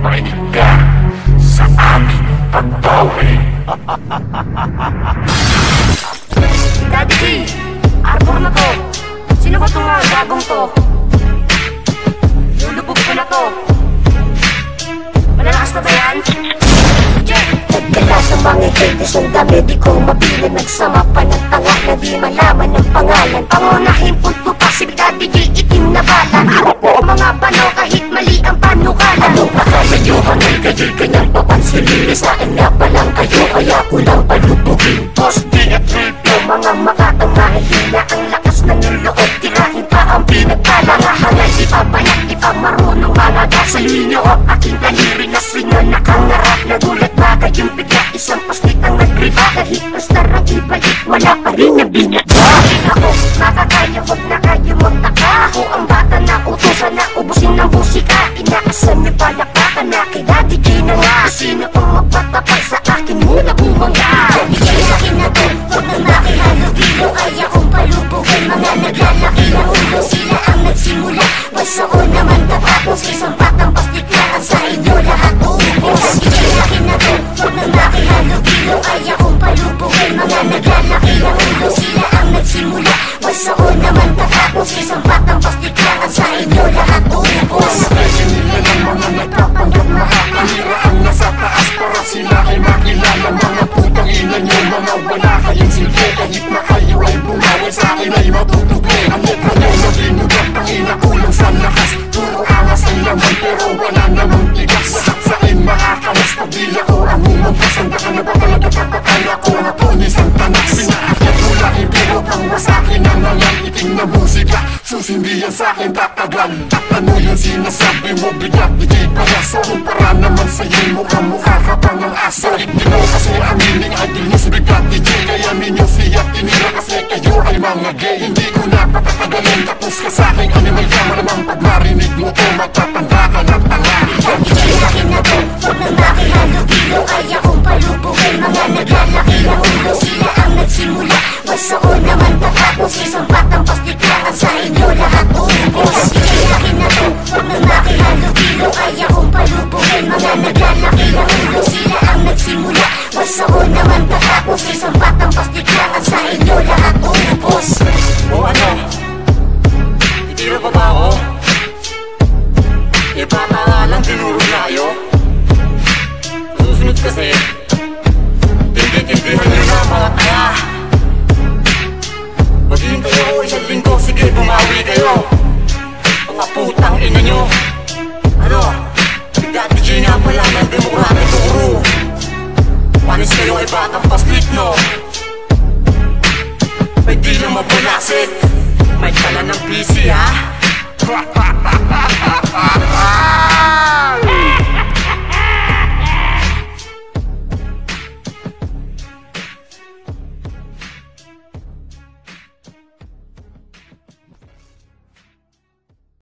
makinig ka sa aming pagbawi. Daddy G, arbor na to. Sino ba itong mga gagong to? Lulubog ko na to. Malalakas na ba yan? Nagkalat ng mga haters ng dami, di ko mabili. Nagsama pa ng tanga na di malaman ng pangalan. Pangunahing punto pa si Daddy G, itim na balan. Mga banaw kahit mali ang panukalan. Anong akala nyo hanggang kayo'y kanyang papansinin? Sa akin nga palang kayo, kaya ko lang palubugin. Boss D at Riplo, mga makatang mahihina. Ang lakas ng loob, tirahin pa ang pinagpala. Mga hangal, di pa bayak, di pa marunong mga gasa ninyo. Aking daliri na sinyo nakangarap. Nagulat ba kayong bigla, isang paslit ang nagriba. Kahit ang star ang ibalik, wala pa rin ang binagba. Ako, makakaya, wag na kayo magtaka. Ako ang bata na utusan na ubusin ng musika. Inaasan niyo palakpakan na kay Daddy G na nga. Sino pang magpatapal sa akin muna bumangga? Daddy G akin na to, huwag nang makihalo-bilo. Ay akong palubugin, mga naglalaki na ulo. Sila ang nagsimula, maso naman tatapos. Isang batang pastiklaan sa inyo lahat uubos. Daddy G akin na to, huwag nang makihalo-bilo. Ay akong palubugin, mga naglalaki na ulo. Sila ang nagsimula, maso naman tatapos. Isang batang pastiklaan sa inyo lahat uubos. Kaya nila ng mga nagpapanggap mahapahira ang nasa taas para sila ay makilala. Mga putang ina nyo, mga wala kayong silbi. Kahit na kayo ay bumawi, sa akin ay matutupi. Ang letra nyo na binugat, ang ina kulang sa lakas. Puro angas ang laman pero wala namang tigas. Wasak sa akin makakalas, pagdila ko ang umampas. Handa ka na ba talaga tatakala ko na tunis ang tanas? Pinaakyat mo lahi pero pangwa sa akin ang ngayon. Iting na musika, susindi yan sa akin tatagal. At ano yung sinasabi mo, bigat di para sa para naman sa'yo. Mukha ka pa ng asa. Hindi mo kasi aminin idol nyo si bigat DJ. Kaya ninyo siya tinira kasi kayo ay mga gay. Hindi ko na patatagalin, tapos ka sa aking animal ka. Malamang pag marinig mo to, matatanda ka ng tanga. Daddy G akin na to, huwag nang makihalo-bilo. Ay akong palubugin, mga naglalaki na ulo. Sila ang nagsimula, maso naman tatapos. Isang batang pastiklaan sa inyo lahat uubos. Daddy G akin na to, huwag nang makihalo-bilo. Ay akong palubugin, mga naglalaki na ulo. Sila ang nagsimula, maso naman tatapos. Isang batang pastiklaan sa inyo lahat uubos. O ano? Titira pa ba ako? Eh bata nga lang, tinuro na kayo. Susunod kasi tindihan nyo na mga taya. Maghihintay ako isang linggo, sige bumawi kayo. Mga putang ina nyo. Ano? Daddy G nga pala ng demokratik guru. Panis kayo ay batang paslit no? May di lang mapulasit. May pala ng PC ha?